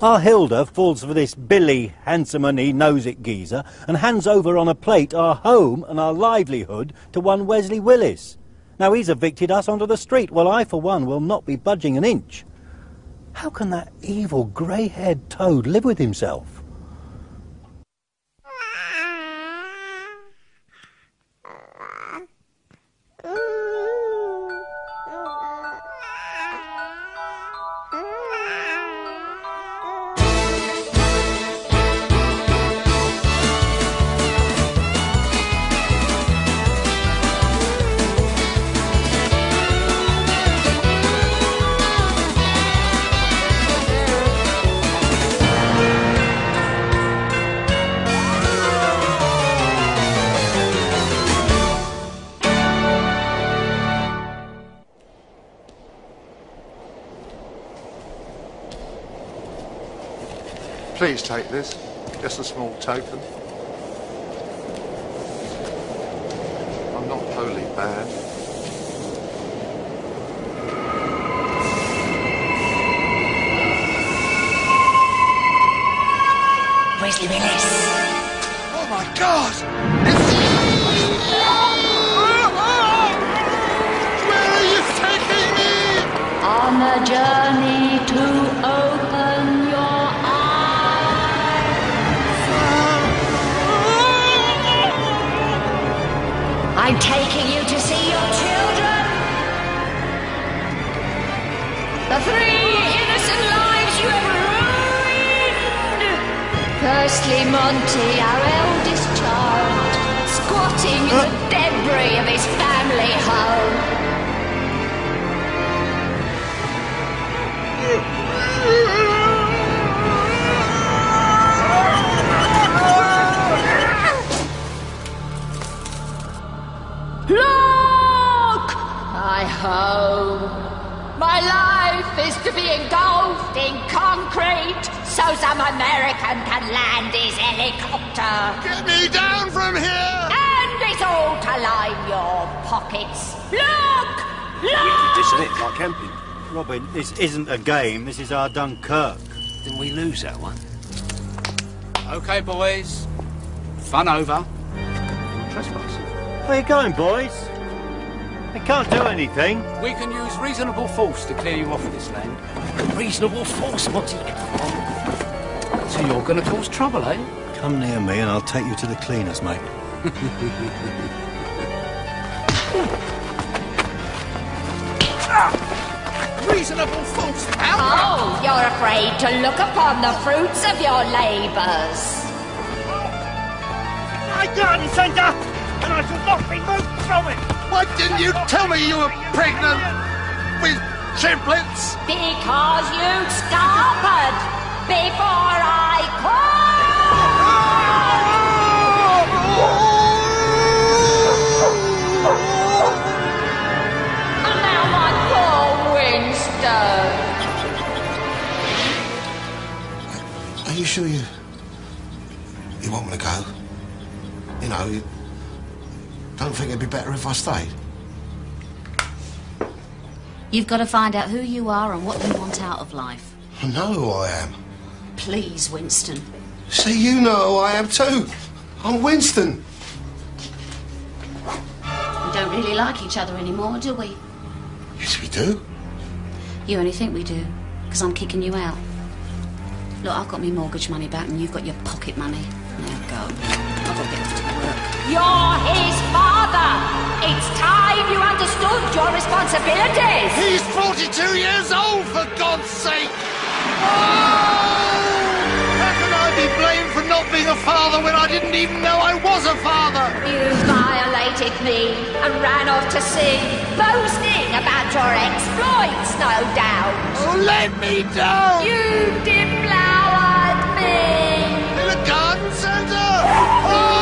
Our Hilda falls for this Billy handsome-and-he-knows-it geezer and hands over on a plate our home and our livelihood to one Wesley Willis. Now he's evicted us onto the street, while I, for one, will not be budging an inch. How can that evil grey-haired toad live with himself? Please take this, just a small token. I'm not wholly bad. Wesley Willis. Oh my God! Where are you taking me? On a journey to open your I'm taking you to see your children. The 3 innocent lives you have ruined. Firstly, Monty, our eldest child, squatting in the debris of his family home. Look! My home. My life is to be engulfed in concrete so some American can land his helicopter. Get me down from here! And it's all to line your pockets. Look! Look! This is it, like camping. Robin, this isn't a game, this is our Dunkirk. Didn't we lose that one? OK, boys. Fun over. Trespassing. Where are you going, boys? They can't do anything. We can use reasonable force to clear you off of this land. Reasonable force, Monty? So you're going to cause trouble, eh? Come near me and I'll take you to the cleaners, mate. Reasonable force, pal? Oh, you're afraid to look upon the fruits of your labours. My garden centre, and I shall not be moved from it. Why didn't you tell me you were pregnant with triplets? Because you'd scampered before I could. And now my poor Winston. Are you sure you want me to go? You know, you don't think it'd be better if I stayed? You've got to find out who you are and what you want out of life. I know who I am. Please, Winston. See, you know who I am too. I'm Winston. We don't really like each other anymore, do we? Yes, we do. You only think we do, because I'm kicking you out. Look, I've got my mortgage money back and you've got your pocket money. Now go. I've got to get off to work. You're his father. It's time you understood your responsibilities. He's 42 years old, for God's sake! Oh! How can I be blamed for not being a father when I didn't even know I was a father? You violated me and ran off to sea, boasting about your exploits, no doubt. Oh, let me down! You deflowered me. In a garden centre? Oh!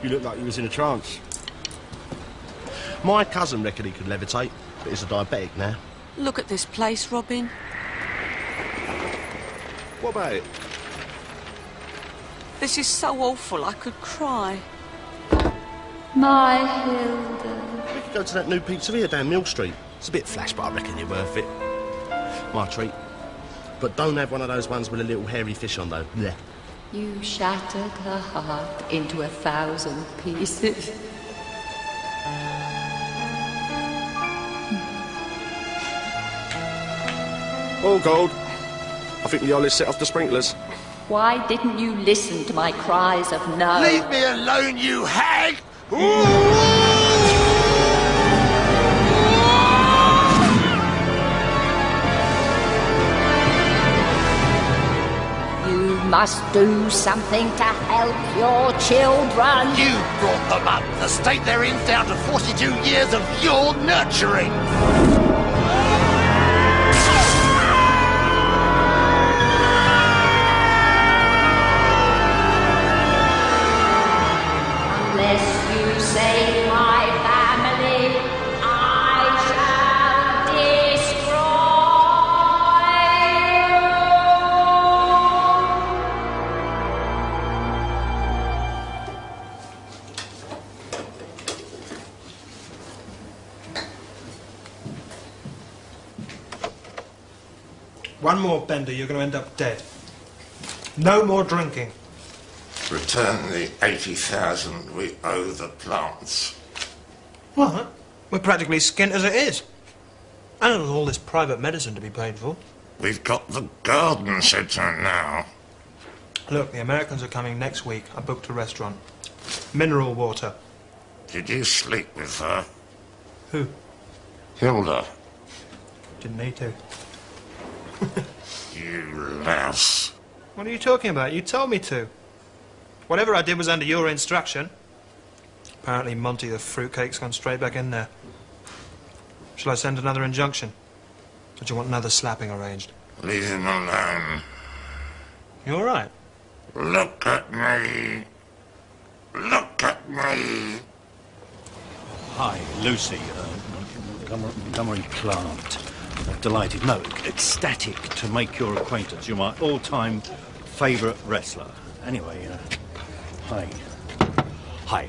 You look like you was in a trance. My cousin reckoned he could levitate, but he's a diabetic now. Look at this place, Robin. What about it? This is so awful, I could cry. My Hilda. We could go to that new pizzeria down Mill Street. It's a bit flash, but I reckon you're worth it. My treat. But don't have one of those ones with a little hairy fish on, though. Blech. You shattered her heart into 1,000 pieces. All gold. I think the oldest set off the sprinklers. Why didn't you listen to my cries of no? Leave me alone, you hag! You must do something to help your children. You brought them up. The state they're in down to 42 years of your nurturing. Unless you save my family, I shall destroy. One more bender, you're going to end up dead. No more drinking. Return the 80,000 we owe the plants. What? We're practically skint as it is. And with all this private medicine to be paid for. We've got the garden centre now. Look, the Americans are coming next week. I booked a restaurant. Mineral water. Did you sleep with her? Who? Hilda. Didn't need to. You louse. What are you talking about? You told me to. Whatever I did was under your instruction. Apparently Monty the fruitcake's gone straight back in there. Shall I send another injunction? Or do you want another slapping arranged? Leave him alone. You all right? Look at me. Look at me. Hi, Lucy, Montgomery Plant. Delighted, no, ecstatic to make your acquaintance. You're my all-time favourite wrestler. Anyway, hi. Hi.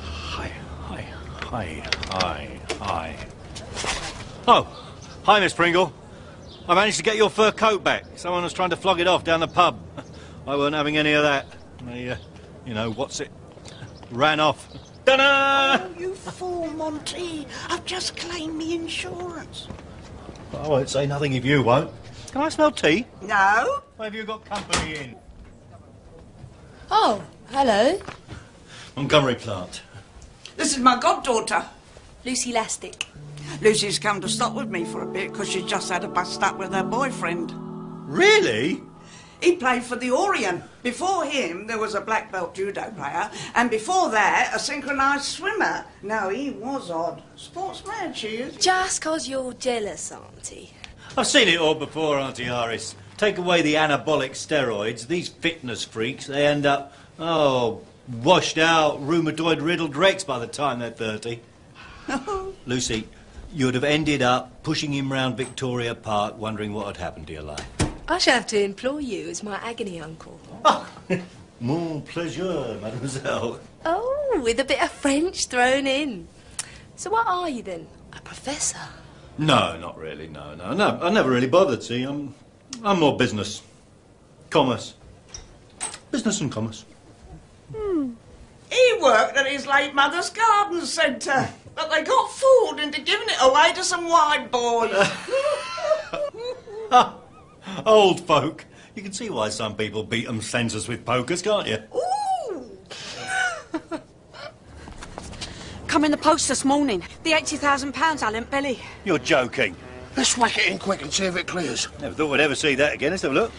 Hi, hi, hi, hi, hi. Oh, hi, Miss Pringle. I managed to get your fur coat back. Someone was trying to flog it off down the pub. I weren't having any of that. They, you know, what's it? Ran off. Ta-da! Oh, you fool, Monty. I've just claimed me insurance. I won't say nothing if you won't. Can I smell tea? No. Where have you got company in? Oh, hello. Montgomery Plant. This is my goddaughter. Lucy Lastic. Lucy's come to stop with me for a bit because she's just had a bust up with her boyfriend. Really? He played for the Orient. Before him, there was a black belt judo player, and before that, a synchronised swimmer. Now, he was odd. Sportsman, she is. Just 'cause you're jealous, Auntie. I've seen it all before, Auntie Harris. Take away the anabolic steroids, these fitness freaks, they end up, washed out, rheumatoid-riddled wrecks by the time they're 30. Lucy, you'd have ended up pushing him round Victoria Park, wondering what had happened to your life. I shall have to employ you as my agony uncle. Mon plaisir, mademoiselle. Oh, with a bit of French thrown in. So what are you then? A professor? No, not really, no. I never really bothered, see. I'm more business. Commerce. Business and commerce. He worked at his late mother's garden centre, but they got fooled into giving it away to some white boys. Old folk. You can see why some people beat them senseless with pokers, can't you? Ooh! Come in the post this morning. The £80,000 I lent Billy. You're joking. Let's whack it in quick and see if it clears. Never thought we'd ever see that again. Let's have a look.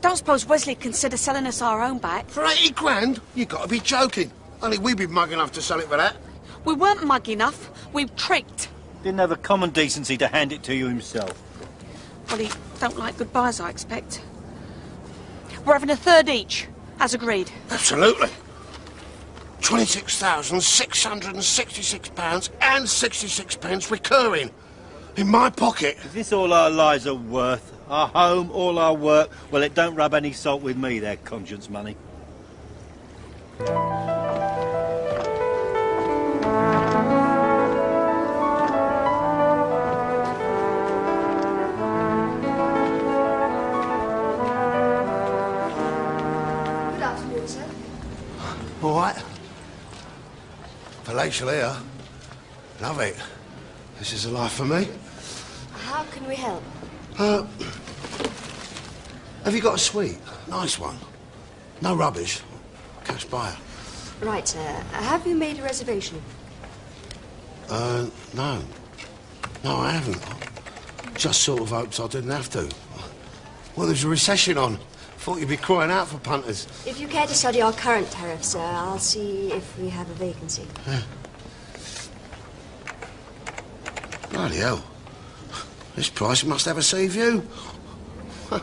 Don't suppose Wesley'd consider selling us our own back? For 80 grand? You got to be joking. Only we'd be mug enough to sell it for that. We weren't mug enough. We tricked. Didn't have the common decency to hand it to you himself. Well, he don't like goodbyes, I expect. We're having a third each, as agreed. Absolutely. £26,666 and 66 pence recurring in my pocket. Is this all our lives are worth? Our home, all our work? Well, it don't rub any salt with me, their conscience money. Good afternoon, sir. All right. Palatial here. Love it. This is a life for me. How can we help? Have you got a suite? Nice one. No rubbish. Cash buyer. Right, sir. Have you made a reservation? No. No, I haven't. Just sort of hoped I didn't have to. Well, there's a recession on. Thought you'd be crying out for punters. If you care to study our current tariff, sir, I'll see if we have a vacancy. Yeah. Bloody hell. This price must have a sea view. Are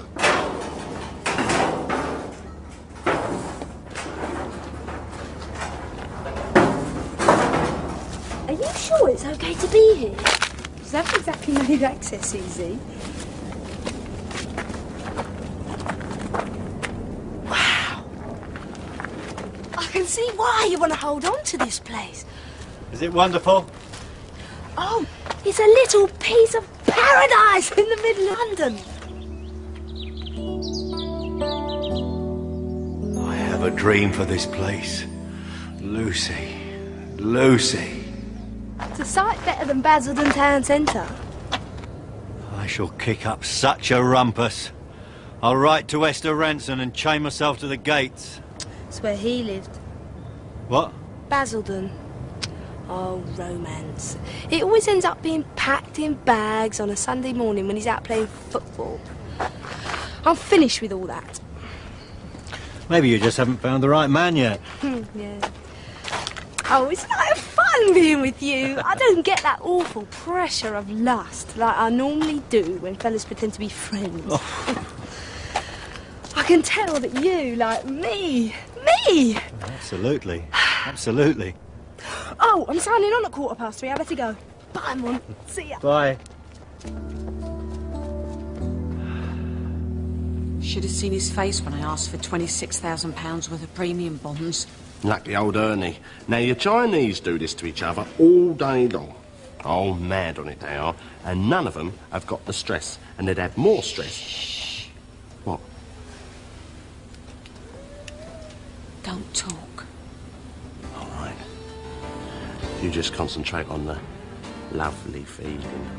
you sure it's okay to be here? Does that exactly made access easy? Wow. I can see why you want to hold on to this place. Is it wonderful? Oh, it's a little piece of paradise in the middle of London. I have a dream for this place. Lucy. Lucy. It's a sight better than Basildon Town Centre. I shall kick up such a rumpus. I'll write to Esther Ranson and chain myself to the gates. It's where he lived. What? Basildon. Oh, romance. It always ends up being packed in bags on a Sunday morning when he's out playing football. I'm finished with all that. Maybe you just haven't found the right man yet. Yeah. Oh, it's like fun being with you. I don't get that awful pressure of lust like I normally do when fellas pretend to be friends. Oh. I can tell that you like me. Absolutely. Absolutely. Oh, I'm signing on at 3:15. I better go. Bye, Mum. See ya. Bye. Should have seen his face when I asked for £26,000 worth of premium bonds. Lucky old Ernie. Now, your Chinese do this to each other all day long. Oh, mad on it they are. And none of them have got the stress. And they'd have more stress. Shh. What? Don't talk. All right. You just concentrate on the lovely feeling.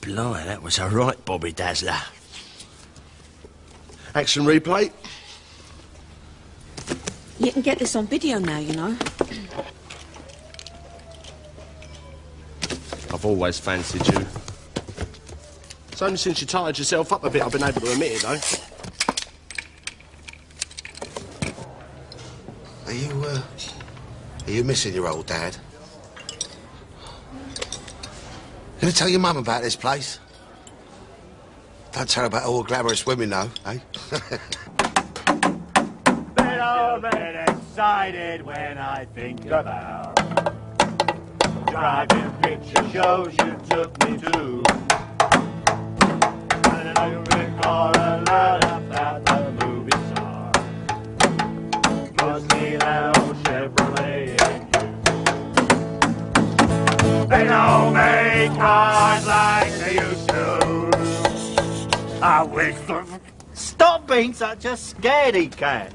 Blimey, that was a right Bobby Dazzler. Action replay. You can get this on video now, you know. I've always fancied you. It's only since you tired yourself up a bit I've been able to admit it, though. Are you missing your old dad? Gonna tell your mum about this place? Don't tell her about all the glamorous women, though, eh? Been all bit excited when I think about driving picture shows you took me to. And I recall a lot about the movie star. Mostly that old Chevrolet and you. They don't make cars like they used to. I wish for... Stop being such a scaredy cat.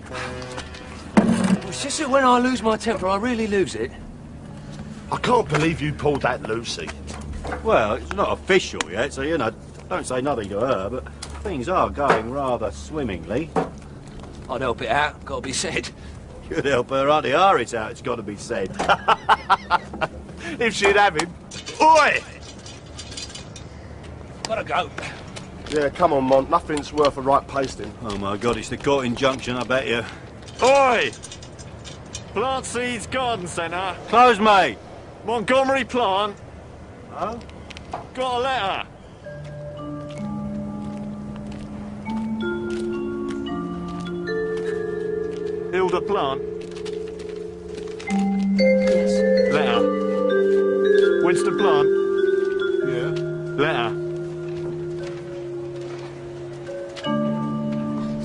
It's just that when I lose my temper, I really lose it. I can't believe you pulled that Lucy. Well, it's not official yet, so, you know, don't say nothing to her, but things are going rather swimmingly. I'd help it out, gotta be said. You'd help her, Auntie Harriet's out, it's got to be said. If she'd have him. Oi! Gotta go. Yeah, come on, Mont. Nothing's worth a right pasting. Oh, my God, it's the court injunction, I bet you. Oi! Plant Seeds Garden Centre. Close, mate. Montgomery Plant. Oh? Got a letter. Hilda Plant? Yes. Letter. Winston Plant? Yeah? Letter.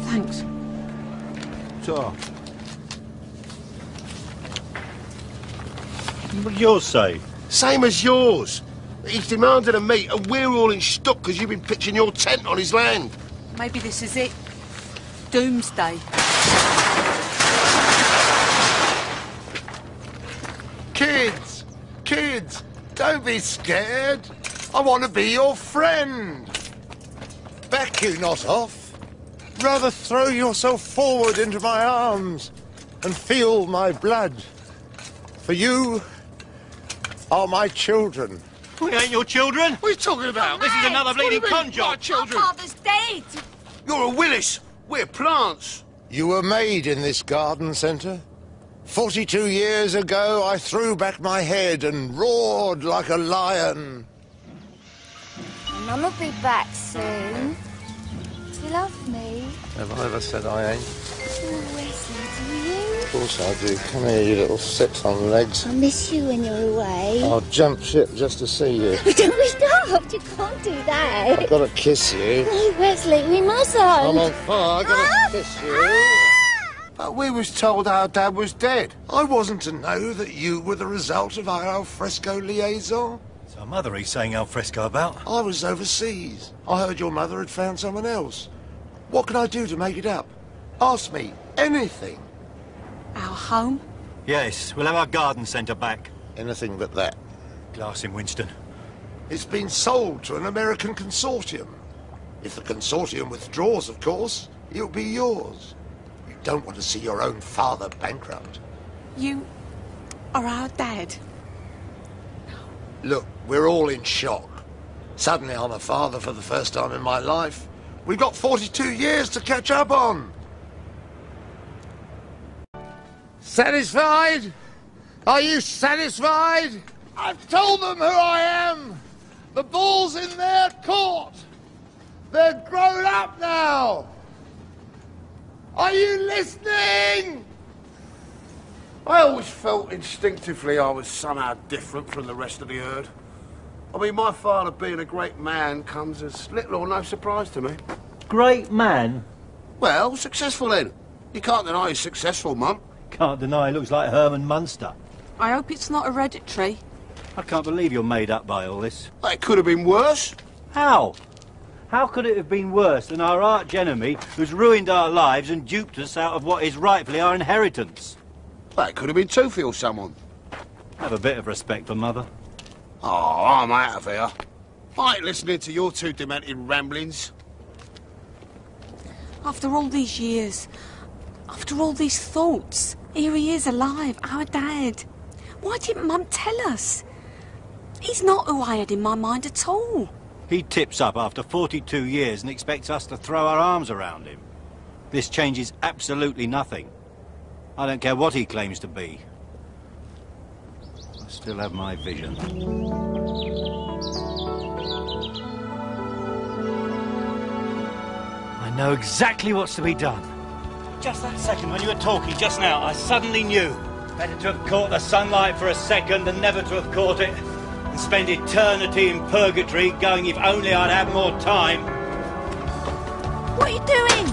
Thanks. So. What do yours say? Same as yours. He's demanded a meet, and we're all in stuck because you've been pitching your tent on his land. Maybe this is it. Doomsday. Kids, don't be scared. I want to be your friend. Back you not off. Rather throw yourself forward into my arms and feel my blood. For you are my children. We ain't your children. What are you talking about? This is another bleeding con job. My children. Our father's dead. You're a Willis. We're Plants. You were made in this garden centre. 42 years ago, I threw back my head and roared like a lion. Mum will be back soon. Do you love me? Have I ever said I ain't? Oh, Wesley, do you? Of course I do. Come here, you little six-on legs. I miss you when you're away. I'll jump ship just to see you. Don't be daft. You can't do that. I've got to kiss you. Oh, Wesley, we mustn't. I'm on fire. I've got to kiss you. But we was told our dad was dead. I wasn't to know that you were the result of our alfresco liaison. So mother he's saying alfresco about? I was overseas. I heard your mother had found someone else. What can I do to make it up? Ask me anything. Our home? Yes, we'll have our garden centre back. Anything but that. Glass in Winston. It's been sold to an American consortium. If the consortium withdraws, of course, it'll be yours. You don't want to see your own father bankrupt. You are our dad. Look, we're all in shock. Suddenly I'm a father for the first time in my life. We've got 42 years to catch up on. Satisfied? Are you satisfied? I've told them who I am. The ball's in their court. They're grown up now. Are you listening? I always felt instinctively I was somehow different from the rest of the herd. I mean, my father being a great man comes as little or no surprise to me. Great man? Well, successful then. You can't deny he's successful, Mum. Can't deny he looks like Herman Munster. I hope it's not hereditary. I can't believe you're made up by all this. Well, it could have been worse. How? How could it have been worse than our arch enemy who's ruined our lives and duped us out of what is rightfully our inheritance? Well, it could have been Toofy or someone. Have a bit of respect for Mother. Oh, I'm out of here. I ain't listening to your two demented ramblings. After all these years, after all these thoughts, here he is alive, our dad. Why didn't Mum tell us? He's not who I had in my mind at all. He tips up after 42 years and expects us to throw our arms around him. This changes absolutely nothing. I don't care what he claims to be. I still have my vision. I know exactly what's to be done. Just that second when you were talking just now, I suddenly knew. Better to have caught the sunlight for a second than never to have caught it. And spend eternity in purgatory going if only I'd had more time. What are you doing?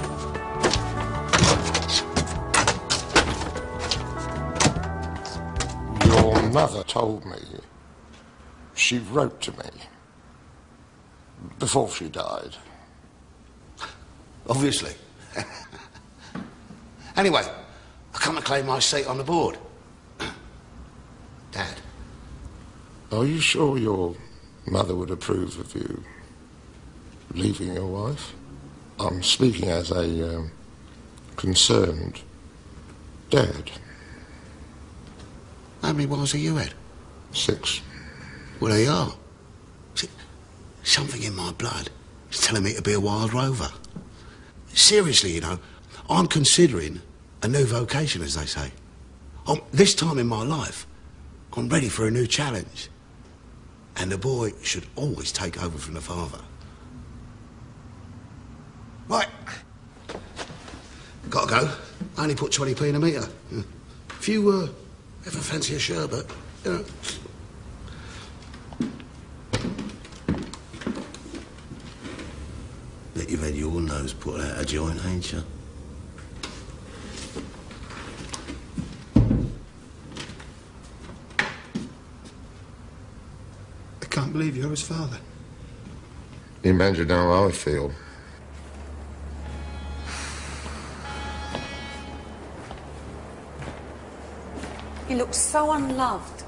Your mother told me. She wrote to me. Before she died. Obviously. Anyway, I come to claim my seat on the board. Dad. Are you sure your mother would approve of you leaving your wife? I'm speaking as a concerned dad. How many wives have you had? 6. Well, there you are. See, something in my blood is telling me to be a wild rover. Seriously, you know, I'm considering a new vocation, as they say. This time in my life, I'm ready for a new challenge. And the boy should always take over from the father. Right. Got Gotta go. I only put 20p in a metre. If you ever fancy a sherbet, you know. Bet you've had your nose put out of joint, ain't you? I can't believe you're his father. Imagine how I feel. He looks so unloved.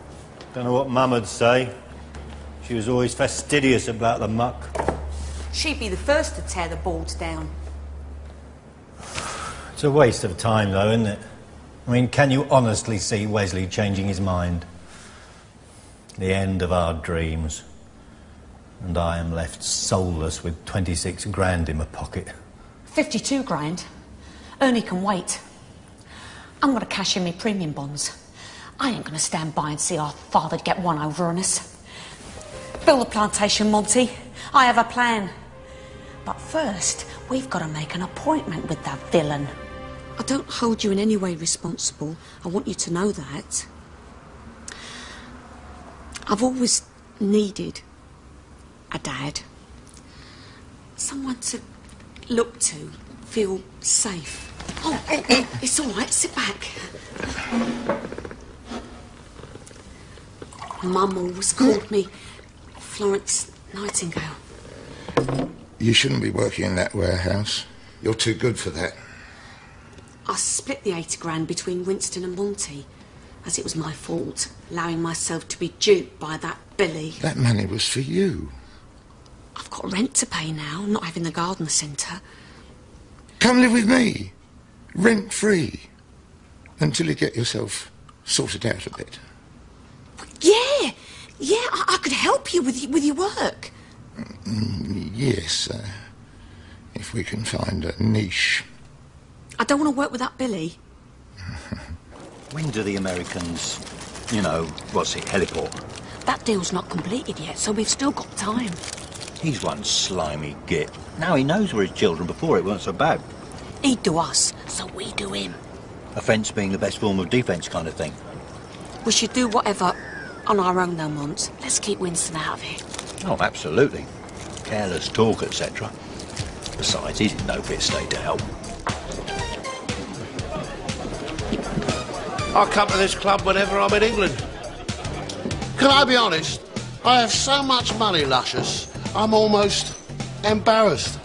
Don't know what Mum would say. She was always fastidious about the muck. She'd be the first to tear the boards down. It's a waste of time, though, isn't it? I mean, can you honestly see Wesley changing his mind? The end of our dreams. And I am left soulless with 26 grand in my pocket. 52 grand? Ernie can wait. I'm going to cash in my premium bonds. I ain't going to stand by and see our father get one over on us. Build the plantation, Monty. I have a plan. But first, we've got to make an appointment with that villain. I don't hold you in any way responsible. I want you to know that. I've always needed a dad. Someone to look to, feel safe. Oh, it's all right. Sit back. Mum always called me Florence Nightingale. You shouldn't be working in that warehouse. You're too good for that. I split the 80 grand between Winston and Monty, as it was my fault, allowing myself to be duped by that Billy. That money was for you. I've got rent to pay now, not having the garden centre. Come live with me. Rent-free. Until you get yourself sorted out a bit. Yeah, I could help you with your work. Yes, if we can find a niche. I don't want to work with that Billy. When do the Americans, you know, what's it, heliport? That deal's not completed yet, so we've still got time. He's one slimy git. Now he knows we're his children. Before it weren't so bad. He'd do us, so we do him. Offence being the best form of defence kind of thing. We should do whatever on our own, though, Mont. Let's keep Winston out of it. Oh, absolutely. Careless talk, etc. Besides, he's in no fit state to help. I come to this club whenever I'm in England. Can I be honest? I have so much money, Luscious, I'm almost embarrassed.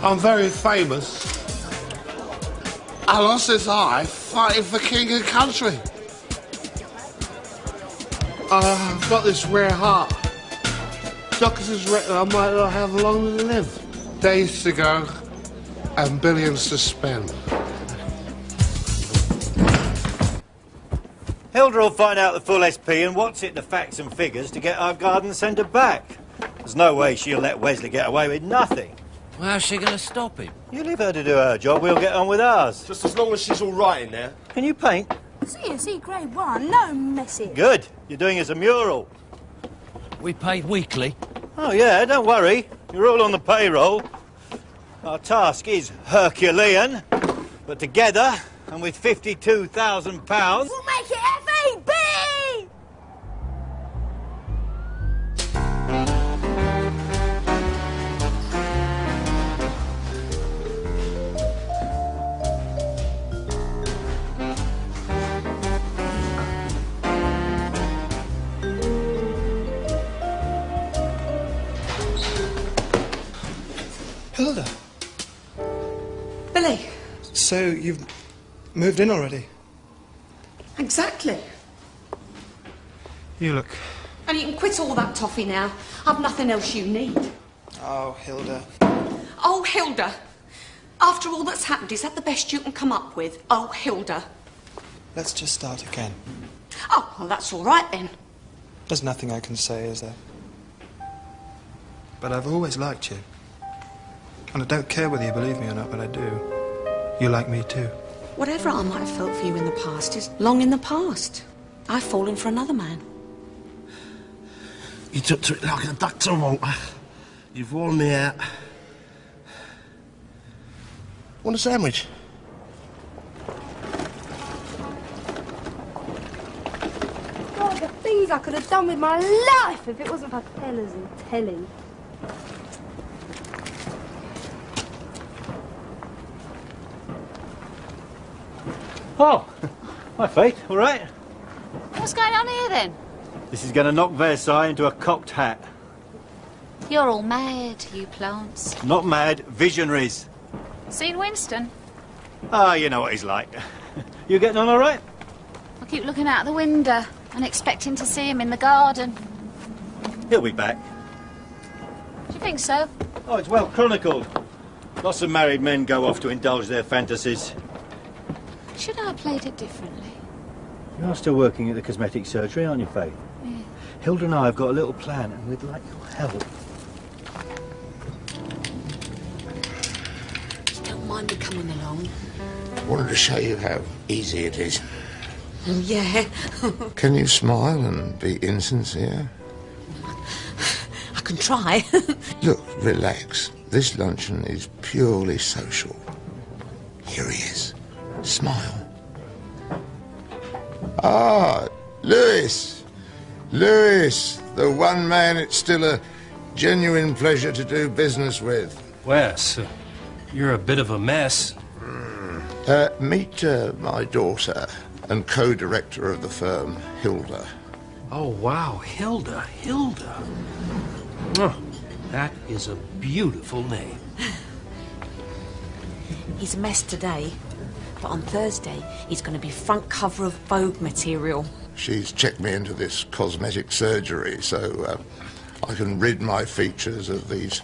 I'm very famous. I lost this eye fighting for king and country. I've got this rare heart. Doctors reckon I might not have long to live. Days to go and billions to spend. Hilda will find out the full SP and what's it, the facts and figures, to get our garden centre back. There's no way she'll let Wesley get away with nothing. Well, how's she going to stop him? You leave her to do her job, we'll get on with ours. Just as long as she's all right in there. Can you paint? CSE grade 1, no messing. Good. You're doing us a mural. We paid weekly. Oh, yeah, don't worry. You're all on the payroll. Our task is Herculean, but together, and with £52,000... We'll make it FAB! Hilda. Billy. So you've moved in already? Exactly. You look... And you can quit all that toffee now. I've nothing else you need. Oh, Hilda. Oh, Hilda. After all that's happened, is that the best you can come up with? Oh, Hilda. Let's just start again. Oh, well, that's all right then. There's nothing I can say, is there? But I've always liked you. And I don't care whether you believe me or not, but I do. You like me too. Whatever I might have felt for you in the past is long in the past. I've fallen for another man. You took to it like a duck to water. You've worn me out. Want a sandwich? things I could have done with my life if it wasn't for Pellers and telly. Oh, hi, Faith. All right? What's going on here, then? This is going to knock Versailles into a cocked hat. You're all mad, you plants. Not mad, visionaries. Seen Winston? Ah, you know what he's like. You getting on all right? I keep looking out the window and expecting to see him in the garden. He'll be back. Do you think so? Oh, it's well chronicled. Lots of married men go off to indulge their fantasies. Should I have played it differently? You are still working at the cosmetic surgery, aren't you, Faith? Yeah. Hilda and I have got a little plan, and we'd like your help. You don't mind me coming along? Wanted to show you how easy it is. Yeah. Can you smile and be insincere? I can try. Look, relax. This luncheon is purely social. Here he is. Smile. Ah, Lewis. Lewis, the one man it's still a genuine pleasure to do business with. Wes, you're a bit of a mess. Meet my daughter and co-director of the firm, Hilda. Oh, wow, Hilda. Oh, that is a beautiful name. He's a mess today, but on Thursday he's going to be front cover of Vogue material. She's checked me into this cosmetic surgery, so I can rid my features of these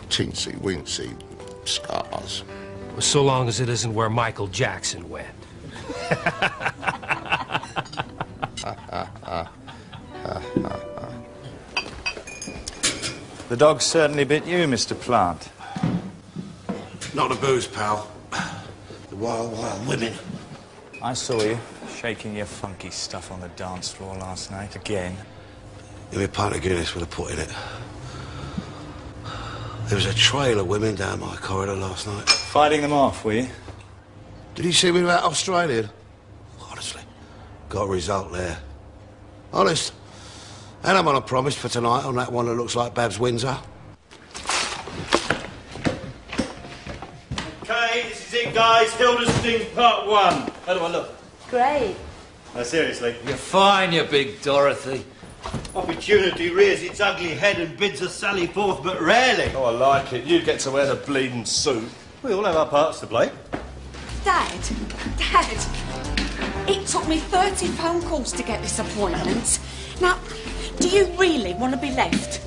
teensy-weensy scars. So long as it isn't where Michael Jackson went. The dog certainly bit you, Mr. Plant. Not the booze, pal. The wild, wild women. I saw you shaking your funky stuff on the dance floor last night again. Give me a pint of Guinness with a put in it. There was a trail of women down my corridor last night. Fighting them off, were you? Did you see me about Australian? Honestly, got a result there. Honest. And I'm on a promise for tonight on that one that looks like Babs Windsor. Okay, this is it, guys. Hilda's Sting Part 1. How do I look? Great. No, seriously. You're fine, you big Dorothy. Opportunity rears its ugly head and bids us sally forth, but rarely. Oh, I like it. You get to wear the bleeding suit. We all have our parts to play. Dad, it took me 30 phone calls to get this appointment. Now, do you really want to be left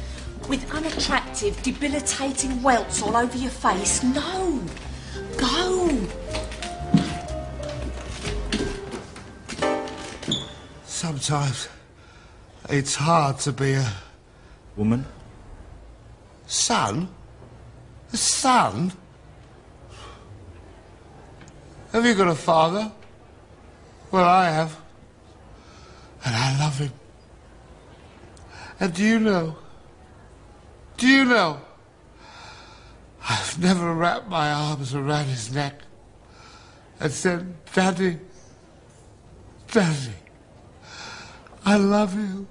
with unattractive, debilitating welts all over your face? No. Go. Sometimes it's hard to be a woman. Son? A son? Have you got a father? Well, I have. And I love him. And do you know? I've never wrapped my arms around his neck and said, Daddy, Daddy, I love you.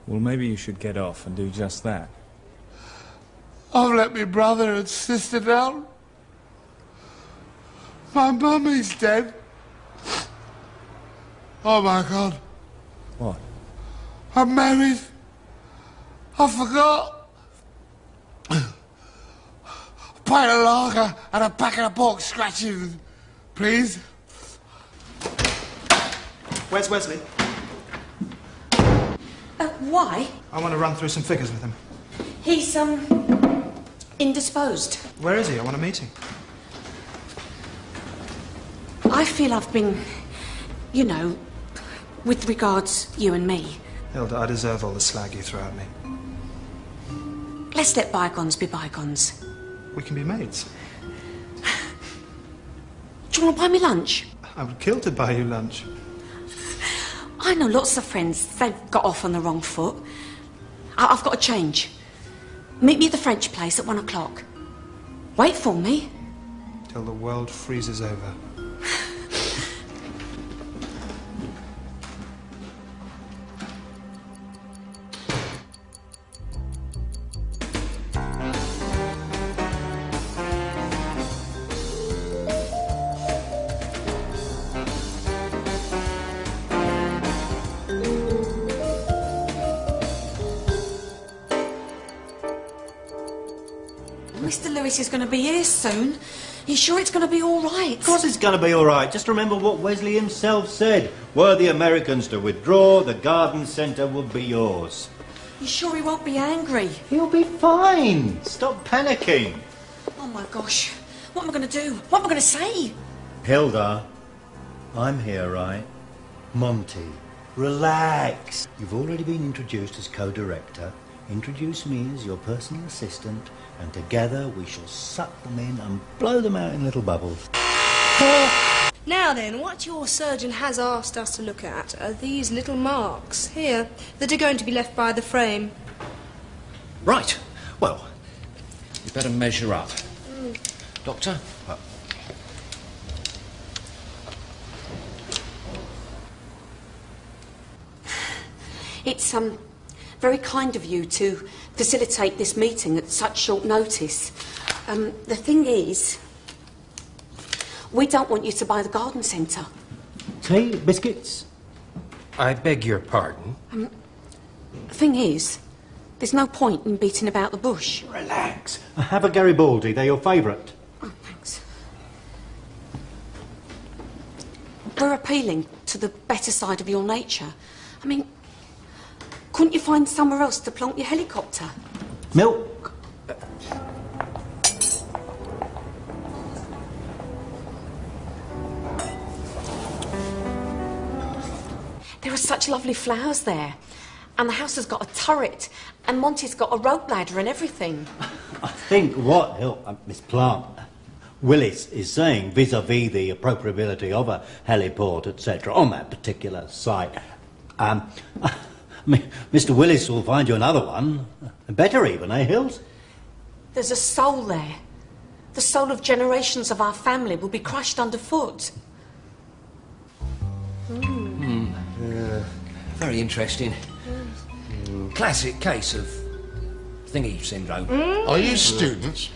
Well, maybe you should get off and do just that. I've let me brother and sister down. My mummy's dead. Oh, my God. What? I'm married. I forgot. A pint of lager and a packet of pork scratchings, please. Where's Wesley? Why? I want to run through some figures with him. He's, indisposed. Where is he? I want to meet him. I feel I've been, you know, with regards you and me. Hilda, I deserve all the slag you throw at me. Let's let bygones be bygones. We can be mates. Do you want to buy me lunch? I would kill to buy you lunch. I know lots of friends. They've got off on the wrong foot. I've got to change. Meet me at the French place at 1 o'clock. Wait for me. Till the world freezes over. Mr. Lewis is going to be here soon. You sure it's going to be all right? Of course it's going to be all right. Just remember what Wesley himself said. Were the Americans to withdraw, the garden centre would be yours. You sure he won't be angry? He'll be fine. Stop panicking. Oh, my gosh. What am I going to do? What am I going to say? Hilda, I'm here, right? Monty, relax. You've already been introduced as co-director. Introduce me as your personal assistant, and together we shall suck them in and blow them out in little bubbles. Now then, what your surgeon has asked us to look at are these little marks here that are going to be left by the frame. Right. Well, you better measure up. Doctor? It's, very kind of you to facilitate this meeting at such short notice. The thing is, we don't want you to buy the garden centre. Tea, biscuits? I beg your pardon? The thing is, there's no point in beating about the bush. Relax. Have a Garibaldi. They're your favourite. Oh, thanks. We're appealing to the better side of your nature. I mean, couldn't you find somewhere else to plonk your helicopter? Milk. There are such lovely flowers there. And the house has got a turret. And Monty's got a rope ladder and everything. I think what Miss Plant, Willis is saying vis-à-vis the appropriability of a heliport, etc., on that particular site. Mr. Willis will find you another one. Better even, eh, Hills? There's a soul there. The soul of generations of our family will be crushed underfoot. Very interesting. Classic case of thingy syndrome. Are you students?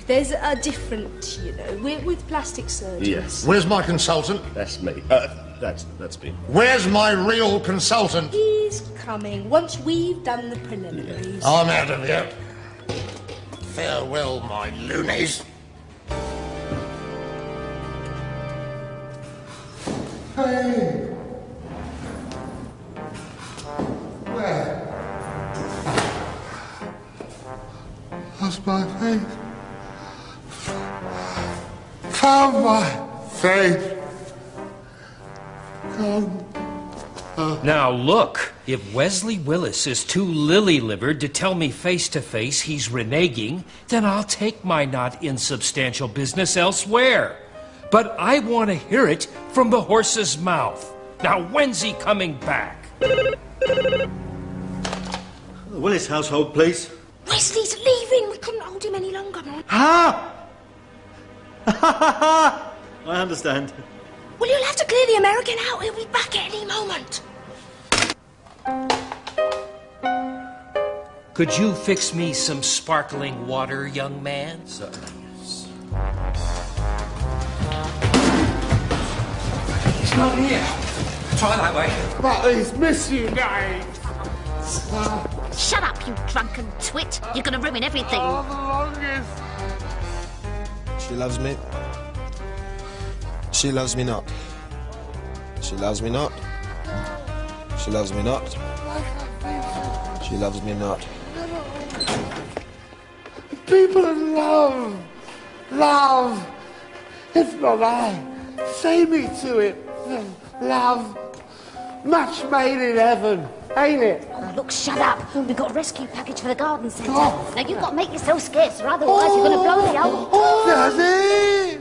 There's a different, you know, we're with plastic surgeons. Yes. Where's my consultant? That's me. That's me. Where's my real consultant? He's coming once we've done the preliminaries. I'm out of here. Farewell, my loonies. Hey. Where? Lost my faith. Found my faith. Come. Now look, if Wesley Willis is too lily-livered to tell me face-to-face he's reneging, then I'll take my not insubstantial business elsewhere. But I want to hear it from the horse's mouth. Now when's he coming back? The Willis household, please. Wesley's leaving. We couldn't hold him any longer, Mom. Ha! I understand. Well, you'll have to clear the American out. He'll be back at any moment. Could you fix me some sparkling water, young man? Certainly, yes. He's not here. Try that way. But he's missed you, Dave. Shut up, you drunken twit. You're going to ruin everything. Oh, the longest. She loves me. She loves me not. She loves me not. She loves me not. She loves me not. People in love. Love. If not I, say me to it. Love. Match made in heaven, ain't it? Oh, look, shut up. We've got a rescue package for the garden centre. Oh. Now, you've got to make yourself scarce, or otherwise you're going to blow the old... Daddy!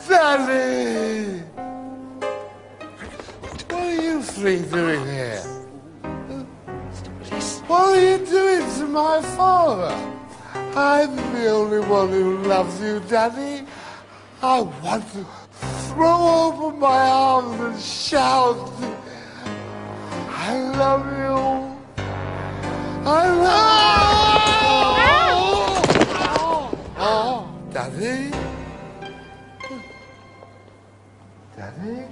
Daddy! What are you three doing here? What are you doing to my father? I'm the only one who loves you, Daddy. I want to throw open my arms and shout, I love you. I love you. Oh, Daddy? Daddy?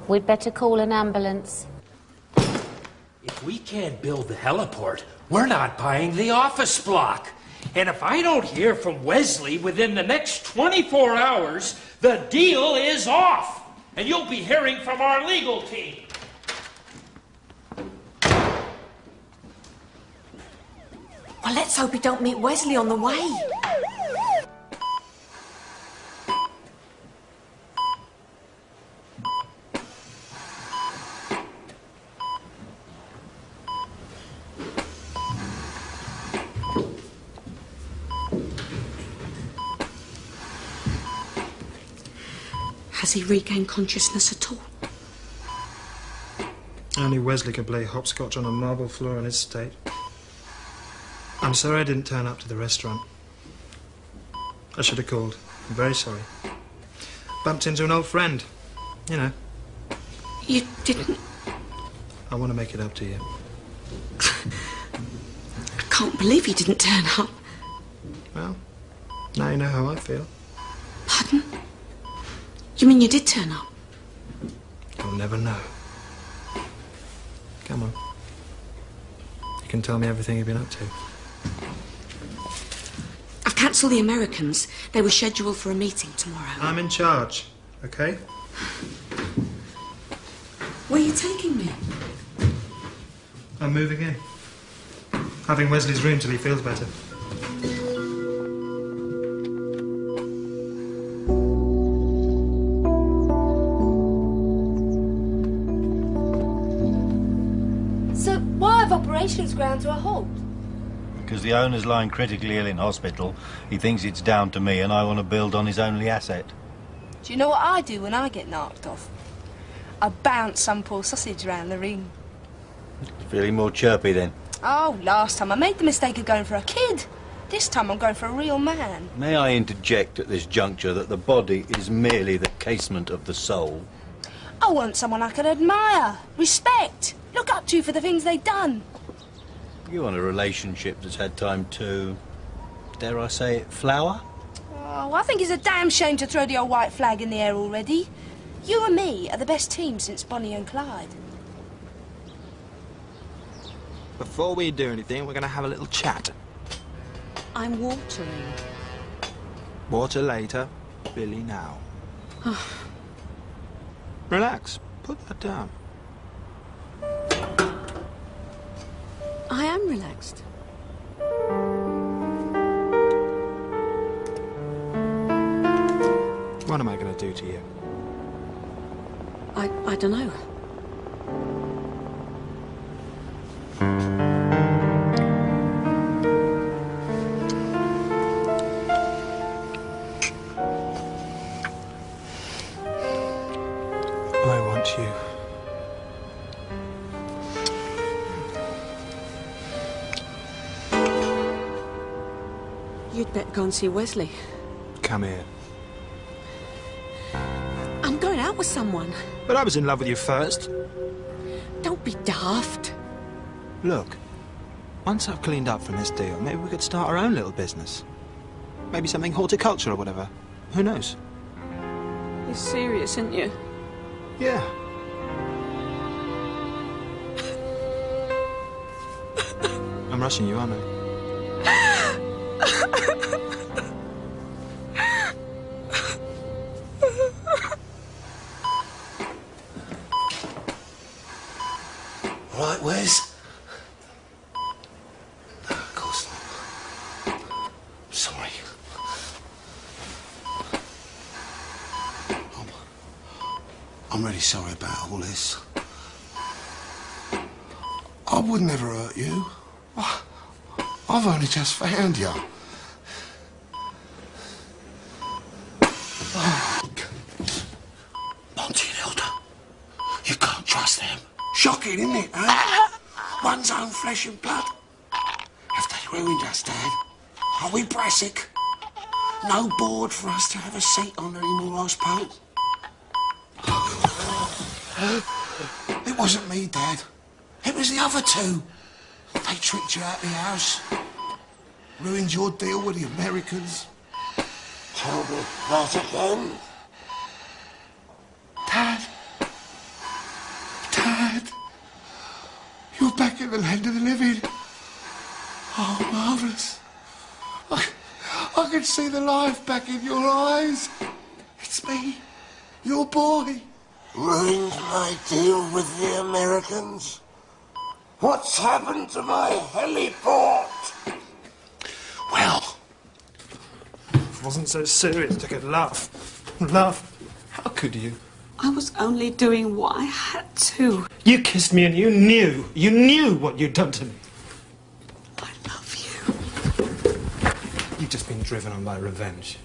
We'd better call an ambulance. If we can't build the heliport, we're not buying the office block. And if I don't hear from Wesley within the next 24 hours, the deal is off. And you'll be hearing from our legal team. Well, let's hope he don't meet Wesley on the way. Has he regained consciousness at all? Only Wesley can play hopscotch on a marble floor in his state. I'm sorry I didn't turn up to the restaurant. I should have called. I'm very sorry. Bumped into an old friend. You know. You didn't? I want to make it up to you. I can't believe you didn't turn up. Well, now you know how I feel. Pardon? You mean you did turn up? You'll never know. Come on. You can tell me everything you've been up to. I've cancelled the Americans. They were scheduled for a meeting tomorrow. I'm in charge, okay? Where are you taking me? I'm moving in. Having Wesley's room till he feels better. So why have operations ground to a halt? Because the owner's lying critically ill in hospital. He thinks it's down to me and I want to build on his only asset. Do you know what I do when I get knocked off? I bounce some poor sausage round the ring. Feeling more chirpy then? Oh, last time I made the mistake of going for a kid. This time I'm going for a real man. May I interject at this juncture that the body is merely the casement of the soul? I want someone I can admire, respect, look up to for the things they've done. You want a relationship that's had time to, dare I say it, flower? Oh, I think it's a damn shame to throw the old white flag in the air already. You and me are the best team since Bonnie and Clyde. Before we do anything, we're going to have a little chat. I'm watering. Water later, Billy now. Relax. Put that down. I am relaxed. What am I going to do to you? I don't know. I want you. You'd better go and see Wesley. Come here. I'm going out with someone. But I was in love with you first. Don't be daft. Look, once I've cleaned up from this deal, maybe we could start our own little business. Maybe something horticulture or whatever. Who knows? You're serious, aren't you? Yeah. I'm rushing you, aren't I? Right, Wes? No, of course not. I'm sorry. I'm really sorry about all this. I would never hurt you. I've only just found you. Monty and Hilda, you can't trust them. Shocking, isn't it, eh? One's own flesh and blood. Have they ruined us, Dad? Are we Brassic? No board for us to have a seat on anymore, I suppose. It wasn't me, Dad. It was the other two. They tricked you out of the house. Ruined your deal with the Americans. Horrible. Not again. Dad. Dad. You're back in the land of the living. Oh, marvellous. could see the life back in your eyes. It's me, your boy. Ruined my deal with the Americans? What's happened to my heliport? Well, if it wasn't so serious, I could laugh. Laugh. How could you? I was only doing what I had to. You kissed me and you knew what you'd done to me. I love you. You've just been driven on by revenge.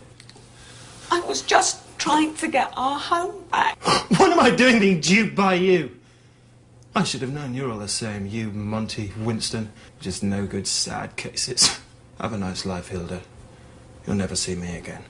I was just trying to get our home back. What am I doing being duped by you? I should have known you're all the same. You, Monty, Winston, just no good sad cases. Have a nice life, Hilda. You'll never see me again.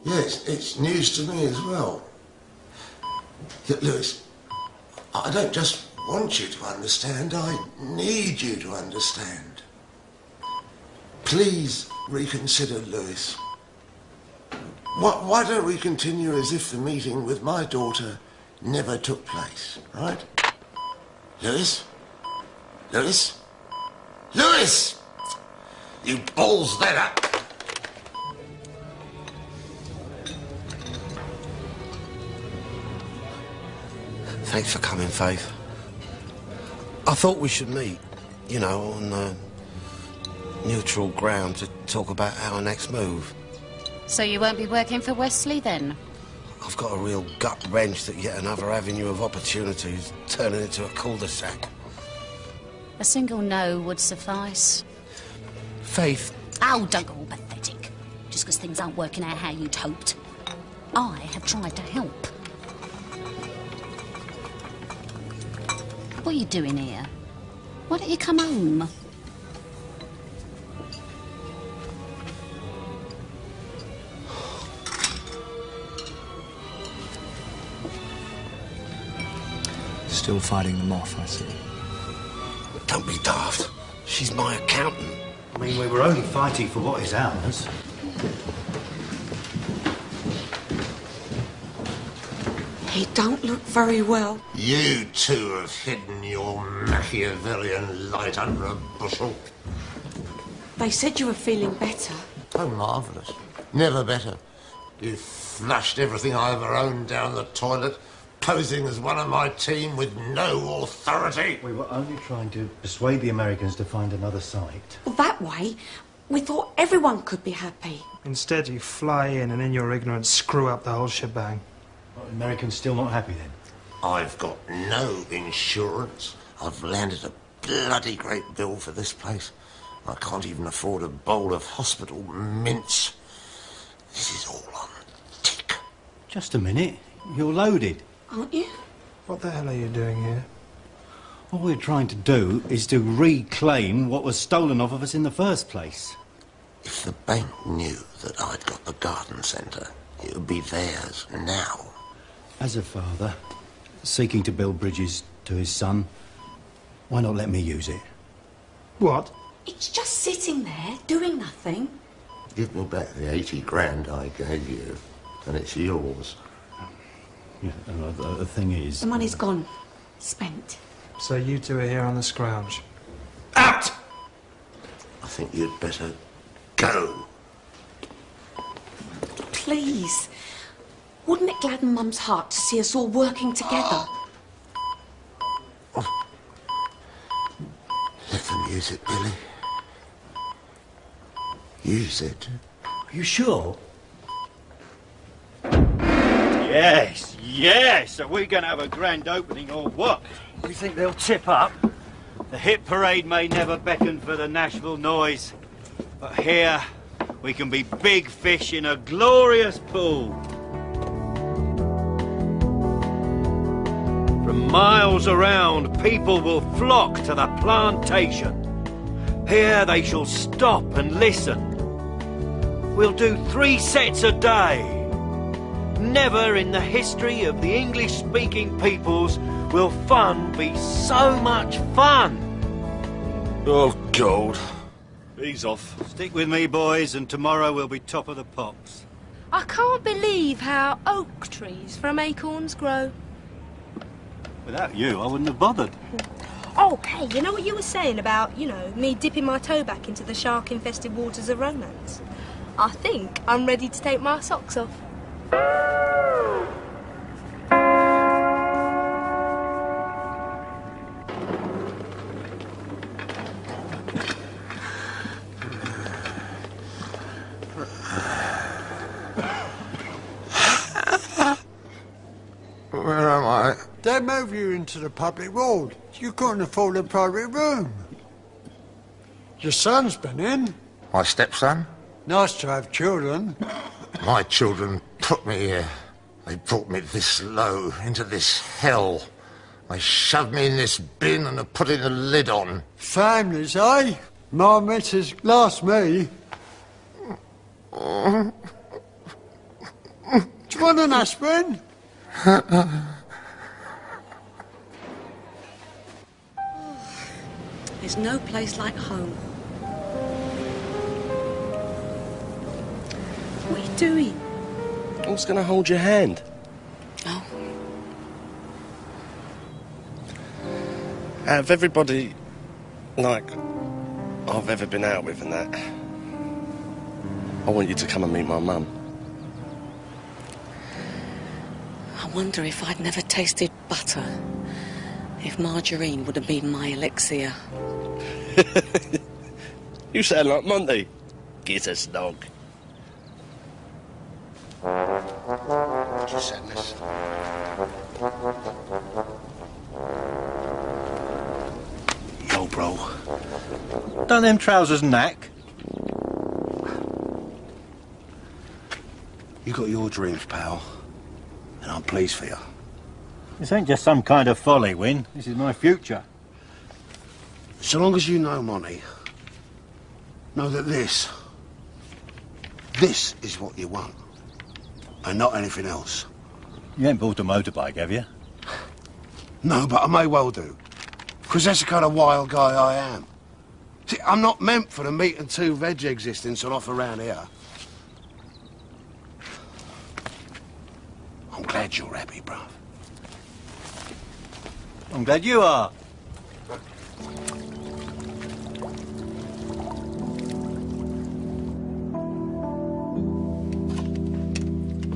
Yes, it's news to me as well. Yet, Lewis, I don't just want you to understand, I need you to understand. Please reconsider, Lewis. Why don't we continue as if the meeting with my daughter never took place, right? Lewis? Lewis? Lewis! You balls that up! Thanks for coming, Faith. I thought we should meet, you know, on neutral ground to talk about our next move. So you won't be working for Wesley then? I've got a real gut wrench that yet another avenue of opportunities turning into a cul-de-sac. A single no would suffice. Faith. Oh, don't go all pathetic. Just because things aren't working out how you'd hoped. I have tried to help. What are you doing here? Why don't you come home? Still fighting them off, I see. Don't be daft. She's my accountant. I mean, we were only fighting for what is ours. He don't look very well. You two have hidden your Machiavellian light under a bushel. They said you were feeling better. Oh, marvellous. Never better. You flushed everything I ever owned down the toilet, posing as one of my team with no authority. We were only trying to persuade the Americans to find another site. Well, that way, we thought everyone could be happy. Instead, you fly in and in your ignorance screw up the whole shebang. Well, Americans still not happy then? I've got no insurance. I've landed a bloody great bill for this place. I can't even afford a bowl of hospital mince. This is all on tick. Just a minute. You're loaded. Aren't you? What the hell are you doing here? All we're trying to do is to reclaim what was stolen off of us in the first place. If the bank knew that I'd got the garden centre, it would be theirs now. As a father, seeking to build bridges to his son, why not let me use it? What? It's just sitting there, doing nothing. Give me back the 80 grand I gave you, and it's yours. Yeah, the thing is... The money's gone. Spent. So you two are here on the scrounge. Out! I think you'd better go. Please. Wouldn't it gladden Mum's heart to see us all working together? Let them use it, Billy. Use it. Are you sure? Yes, yes! Are we going to have a grand opening or what? You think they'll tip up? The hit parade may never beckon for the Nashville noise, but here we can be big fish in a glorious pool. From miles around, people will flock to the plantation. Here they shall stop and listen. We'll do 3 sets a day. Never in the history of the English-speaking peoples will fun be so much fun. Oh, God. Ease off. Stick with me, boys, and tomorrow we'll be top of the pops. I can't believe how oak trees from acorns grow. Without you, I wouldn't have bothered. Oh, hey, you know what you were saying about, me dipping my toe back into the shark-infested waters of romance? I think I'm ready to take my socks off. Where am I? They move you into the public ward. You couldn't afford a private room. Your son's been in. My stepson? Nice to have children. My children put me here. They brought me this low, into this hell. They shoved me in this bin and are putting a lid on. Families, eh? My missus lost me. Do you want an aspirin? There's no place like home. What are you doing? I was going to hold your hand. Oh. Out of everybody, like, I've ever been out with and that, I want you to come and meet my mum. I wonder if I'd never tasted butter, if margarine would have been my elixir. You sound like Monty. Get us, dog. What you said, miss? Yo, bro. Don't them trousers knack? You got your dreams, pal. And I'm pleased for you. This ain't just some kind of folly, Win. This is my future. So long as you know, Monty, know that this is what you want. And not anything else. You ain't bought a motorbike, have you? No, but I may well do. Because that's the kind of wild guy I am. See, I'm not meant for the meat and two veg existence on offer around here. I'm glad you're happy, bruv. I'm glad you are.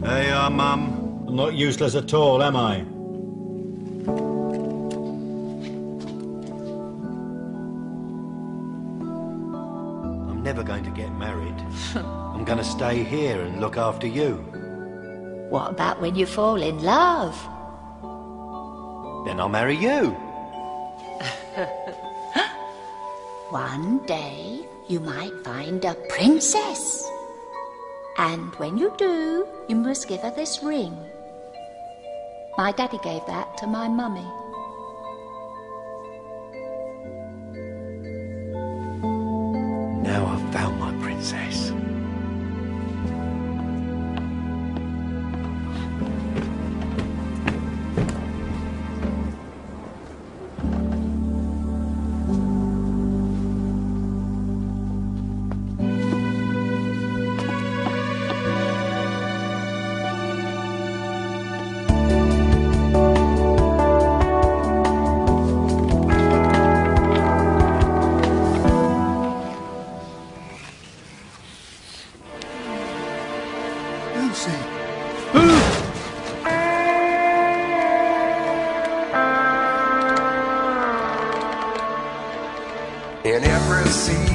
There you are, Mum. I'm not useless at all, am I? I'm never going to get married. I'm going to stay here and look after you. What about when you fall in love? Then I'll marry you. One day you might find a princess. And when you do, you must give her this ring. My daddy gave that to my mummy. Now I've found my princess. In every sea